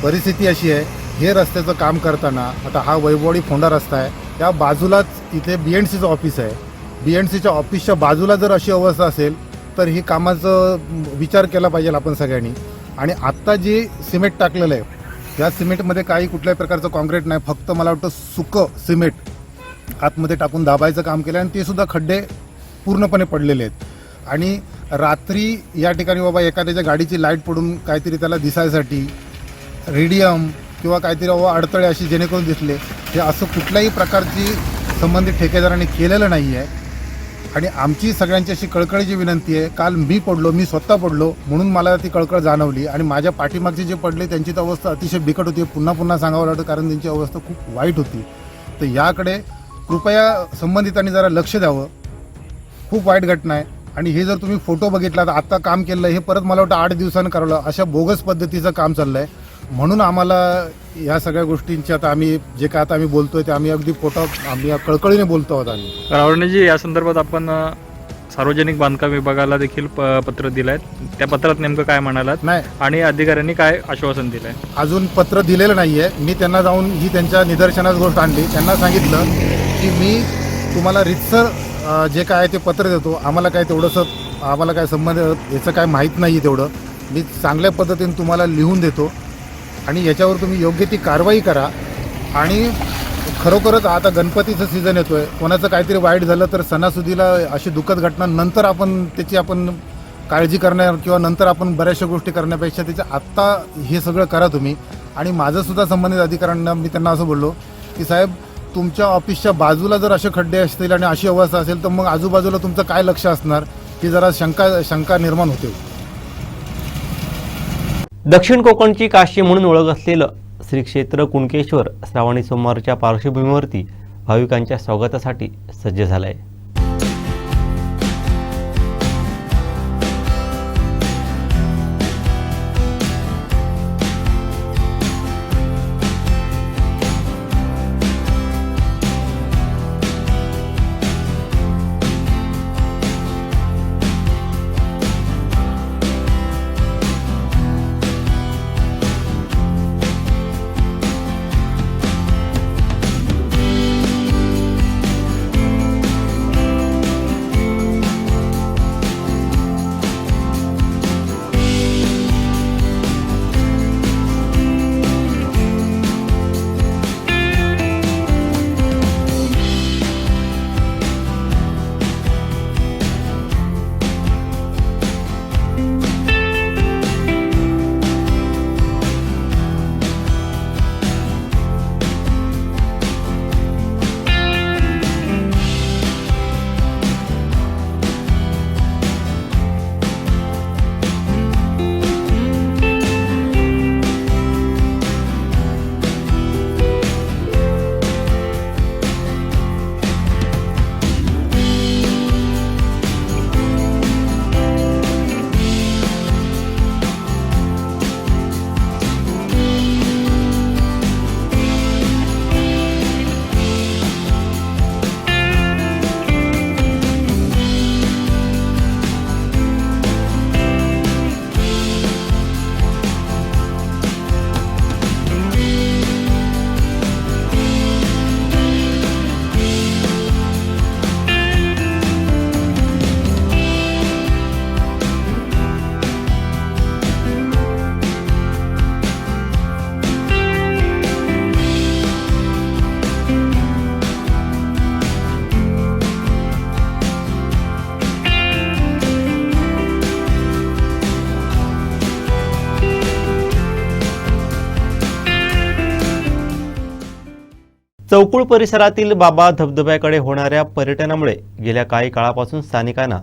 परिस्थिती अशी आहे, हे रस्त्याचं काम करताना आता हा वैभववाडी फोंडा रस्ता आहे, त्या बाजूलाच इथे BNCचं ऑफिस आहे. BNCच्या ऑफिसच्या बाजूला जर अशी अवस्था असेल तर ही कामाचं विचार केला पाहिजे आपण सगळ्यांनी. आणि आत्ता जे सिमेंट टाकलेलं आहे, या सिमेंटमध्ये काही कुठल्याही प्रकारचं कॉन्क्रीट नाही, फक्त मला वाटतं सुकं सिमेंट आतमध्ये टाकून दाबायचं काम केलं आणि ते सुद्धा खड्डे पूर्णपणे पडलेले आहेत. आणि रात्री या ठिकाणी बाबा एखाद्याच्या गाडीची लाईट पडून काहीतरी त्याला दिसायसाठी रेडियम किंवा काहीतरी बाबा अडथळे अशी जेणेकरून दिसले, हे असं कुठल्याही प्रकारची संबंधित ठेकेदारांनी केलेलं नाही आहे. आणि आमची सगळ्यांची अशी कळकळीची विनंती आहे, काल मी पडलो, मी स्वतः पडलो म्हणून मला ती कळकळ जाणवली आणि माझ्या पाठीमागचे जे पडले त्यांची तर अवस्था अतिशय बिकट होती. पुन्हा पुन्हा सांगावं लागतं कारण त्यांची अवस्था खूप वाईट होती. तर याकडे कृपया संबंधितांनी जरा लक्ष द्यावं. खूप वाईट घटना आहे. आणि हे जर तुम्ही फोटो बघितला तर आत्ता काम केलं हे परत मला वाटतं 8 दिवसांनी करावं, अशा बोगस पद्धतीचं काम चाललं आहे. म्हणून आम्हाला या सगळ्या गोष्टींची आता आम्ही जे काय आता आम्ही बोलतोय ते आम्ही अगदी आम्ही कळकळीने बोलतो आहोत. आम्ही रावणेजी, या संदर्भात आपण सार्वजनिक बांधकाम विभागाला देखील पत्र दिलं आहे. त्या पत्रात नेमकं काय म्हणालात नाही आणि अधिकाऱ्यांनी काय आश्वासन दिलं आहे? अजून पत्र दिलेलं नाही आहे. मी त्यांना जाऊन ही त्यांच्या निदर्शनास गोष्ट आणली, त्यांना सांगितलं की मी तुम्हाला रितसर जे काय आहे ते पत्र देतो. आम्हाला काय तेवढंसं आम्हाला काय संबंध याचं काय माहीत नाही आहे. तेवढं मी चांगल्या पद्धतीने तुम्हाला लिहून देतो आणि याच्यावर तुम्ही योग्य ती कारवाई करा. आणि खरोखरच आता गणपतीचं सीझन येतो आहे, कोणाचं काहीतरी वाईट झालं तर सणासुदीला अशी दुःखद घटना नंतर आपण त्याची काळजी करणार किंवा नंतर आपण बऱ्याचशा गोष्टी करण्यापेक्षा त्याच्या आत्ता हे सगळं करा तुम्ही. आणि माझंसुद्धा संबंधित अधिकाऱ्यांना मी त्यांना असं बोललो की साहेब, तुमच्या ऑफिसच्या बाजूला जर असे खड्डे असतील आणि अशी अवस्था असेल तर मग आजूबाजूला तुमचं काय लक्ष असणार, ही जरा शंका निर्माण होते. दक्षिण कोकणची काशी म्हणून ओळख असलेलं श्री क्षेत्र कुणकेश्वर श्रावणी सोमवारच्या पार्श्वभूमीवरती भाविकांच्या स्वागतासाठी सज्ज झालं आहे. चौकुळ परिसरातील बाबा धबधब्याकडे होणाऱ्या पर्यटनामुळे गेल्या काही काळापासून स्थानिकांना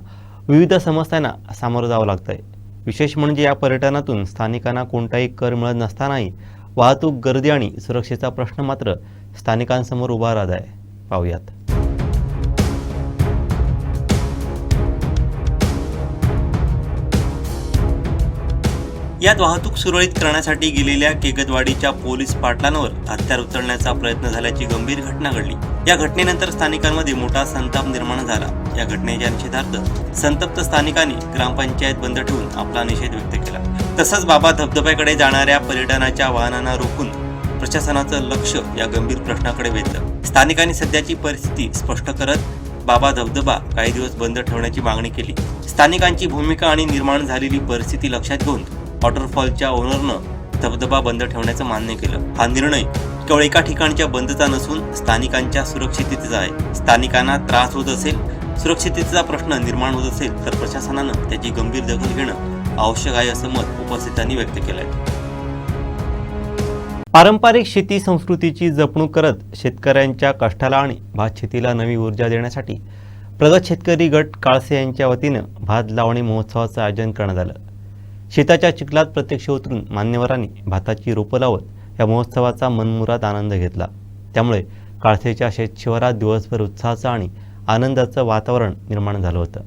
विविध समस्यांना सामोरं जावं लागतंय. विशेष म्हणजे या पर्यटनातून स्थानिकांना कोणताही कर मिळत नसतानाही वाहतूक, गर्दी आणि सुरक्षेचा प्रश्न मात्र स्थानिकांसमोर उभा राहत आहे. पाहूयात. यात वाहतूक सुरळीत करण्यासाठी गेलेल्या केगदवाडीच्या पोलीस पाटलांवर हत्यार उचलण्याचा प्रयत्न झाल्याची गंभीर घटना घडली. या घटनेनंतर स्थानिकांमध्ये मोठा संताप निर्माण झाला. या घटनेच्या निषेधार्थ संतप्त स्थानिकांनी ग्रामपंचायत बंद ठेवून आपला निषेध व्यक्त केला. तसंच बाबा धबधब्याकडे जाणाऱ्या पर्यटनाच्या वाहनांना रोखून प्रशासनाचं लक्ष या गंभीर प्रश्नाकडे वेधलं. स्थानिकांनी सध्याची परिस्थिती स्पष्ट करत बाबा धबधबा काही दिवस बंद ठेवण्याची मागणी केली. स्थानिकांची भूमिका आणि निर्माण झालेली परिस्थिती लक्षात घेऊन वॉटरफॉलच्या ओनरनं धबधबा बंद ठेवण्याचं मान्य केलं. हा निर्णय केवळ एका ठिकाणच्या बंदचा नसून स्थानिकांच्या सुरक्षिततेचा आहे. स्थानिकांना त्रास होत असेल, सुरक्षिततेचा प्रश्न निर्माण होत असेल तर प्रशासनानं त्याची गंभीर दखल घेणं आवश्यक आहे असं मत उपस्थितांनी व्यक्त केलंय. पारंपरिक शेती संस्कृतीची जपणूक करत शेतकऱ्यांच्या कष्टाला आणि भात शेतीला नवी ऊर्जा देण्यासाठी प्रगत शेतकरी गट काळसे यांच्या वतीनं भात लावणी महोत्सवाचं आयोजन करण्यात आलं. शेताच्या चिखलात प्रत्यक्ष उतरून मान्यवरांनी भाताची रोपं लावत या महोत्सवाचा मनमुराद आनंद घेतला. त्यामुळे काळसेच्या शेतशिवारात दिवसभर उत्साहाचं आणि आनंदाचं वातावरण निर्माण झालं होतं.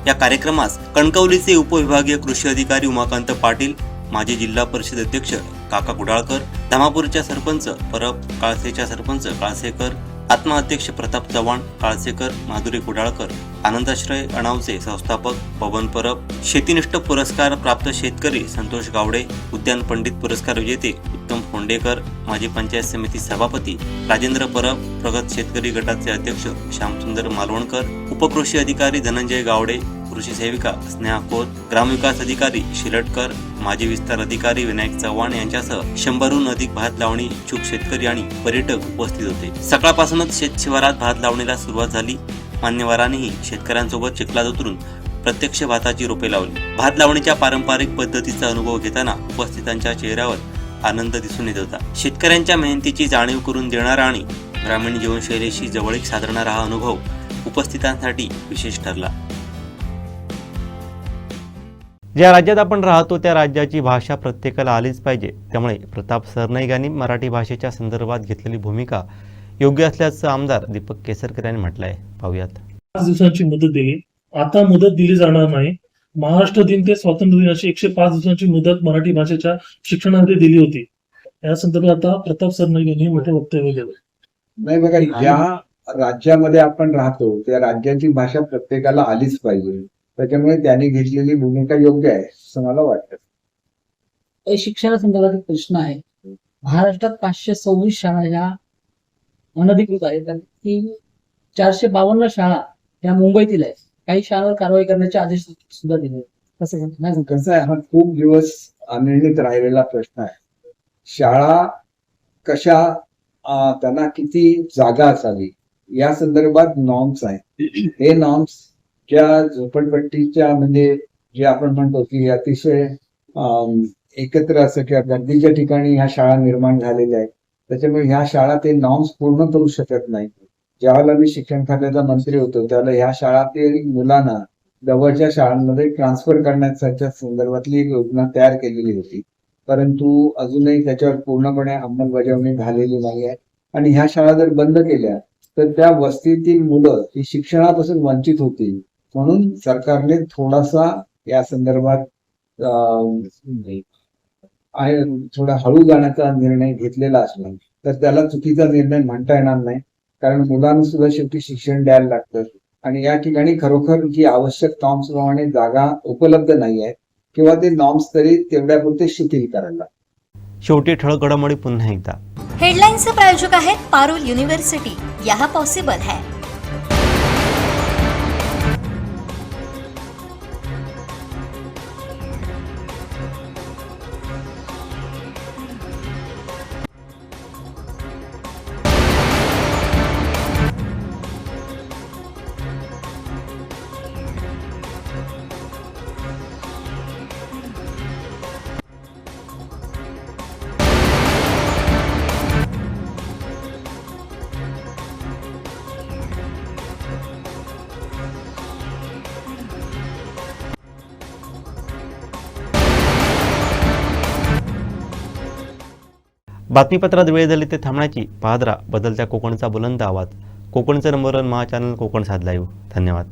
या कार्यक्रमास कणकवलीचे उपविभागीय कृषी अधिकारी उमाकांत पाटील, माजी जिल्हा परिषद अध्यक्ष काका कुडाळकर, धामापूरच्या सरपंच परब, काळसेच्या सरपंच काळसेकर, आत्माध्यक्ष प्रताप चव्हाण, काळसेकर, माधुरी कुडाळकर, आनंदाश्रय अणावचे संस्थापक पवन परब, शेतीनिष्ठ पुरस्कार प्राप्त शेतकरी संतोष गावडे, उद्यान पंडित पुरस्कार विजेते उत्तम फोंडेकर, माजी पंचायत समिती सभापती राजेंद्र परब, प्रगत शेतकरी गटाचे अध्यक्ष श्यामसुंदर मालवणकर, उपकृषी अधिकारी धनंजय गावडे, कृषी सेविका स्नेहा खोत, ग्रामविकास अधिकारी शिरटकर, माजी विस्तार अधिकारी विनायक चव्हाण यांच्यासह 100हून अधिक भात लावणी इच्छुक शेतकरी आणि पर्यटक उपस्थित होते. सकाळपासूनच शेतशिवारात भात लावणीला सुरुवात झाली. मान्यवरांनीही शेतकऱ्यांसोबत चिखलात उतरून प्रत्यक्ष भाताची रोपे लावली. भात लावणीच्या पारंपरिक पद्धतीचा अनुभव घेताना उपस्थितांच्या चेहऱ्यावर आनंद दिसून येत होता. शेतकऱ्यांच्या मेहनतीची जाणीव करून देणारा आणि ग्रामीण जीवनशैलीशी जवळीक साधणारा हा अनुभव उपस्थितांसाठी विशेष ठरला. ज्या राज्यात आपण राहतो त्या राज्याची भाषा प्रत्येकाला आलीच पाहिजे. त्यामुळे प्रताप सरनाईक यांनी मराठी भाषेच्या संदर्भात घेतलेली भूमिका योग्य असल्याचं आमदार दीपक केसरकर यांनी म्हटलं आहे. पाहूयात. 5 दिवसांची मुदत दिली. आता मुदत दिली जाणार नाही. महाराष्ट्र दिन ते स्वातंत्र्य दिनाची 105 दिवसांची मुदत मराठी भाषेच्या शिक्षणामध्ये दिली होती. या संदर्भात आता प्रताप सरनाईक यांनी मोठे वक्तव्य केलं. नाही बघा, ज्या राज्यामध्ये आपण राहतो त्या राज्याची भाषा प्रत्येकाला आलीच पाहिजे. त्याच्यामुळे त्यांनी घेतलेली भूमिका योग्य आहे असं मला वाटतं. शिक्षणासंदर्भात एक प्रश्न आहे. महाराष्ट्रात 526 शाळा ह्या अनधिकृत आहेत आणि ती 452 शाळा ह्या मुंबईतील आहेत. काही शाळांवर कारवाई करण्याचे आदेश सुद्धा दिले. कसं आहे, हा खूप दिवस अनिर्णित राहिलेला प्रश्न आहे. शाळा कशा, त्यांना किती जागा असावी या संदर्भात नॉर्म्स आहेत. हे नॉर्म्स ज्या झोपडपट्टीच्या म्हणजे जे आपण म्हणतो की अतिशय एकत्र असं किंवा गर्दीच्या ठिकाणी ह्या शाळा निर्माण झालेल्या आहेत. त्याच्यामुळे ह्या शाळा ते नॉर्म्स पूर्ण करू शकत नाही. ज्यावेळेला मी शिक्षण खात्याचा मंत्री होतो त्यावेळेला ह्या शाळातील मुलांना जवळच्या शाळांमध्ये ट्रान्सफर करण्याच्या संदर्भातली एक योजना तयार केलेली होती. परंतु अजूनही त्याच्यावर पूर्णपणे अंमलबजावणी झालेली नाही आहे. आणि ह्या शाळा जर बंद केल्या तर त्या वस्तीतील मुलं ही शिक्षणापासून वंचित होतील. म्हणून सरकारने थोडासा या संदर्भात थोडा हळू जाण्याचा निर्णय घेतलेला असला तर त्याला चुकीचा निर्णय म्हणता येणार नाही. कारण मुलांना सुद्धा शेवटी शिक्षण द्यायला लागतं आणि या ठिकाणी खरोखर ही आवश्यक नॉर्म्स प्रमाणे जागा उपलब्ध नाही आहेत किंवा ते नॉर्म्स तरी तेवढ्यापुरते शिथिल करायला. शेवटी ठळक घडामोडी पुन्हा एकदा. हेडलाईन्सचे प्रायोजक आहेत पारुल युनिव्हर्सिटी. यहाँ पॉसिबल है. बातमीपत्रात वेळ झाली ते थांबण्याची. पाहत राहा बदलत्या कोकणचा बुलंद आवाज. कोकणचं नंबर 1 महाचॅनल कोकण साध लाईव्ह. धन्यवाद.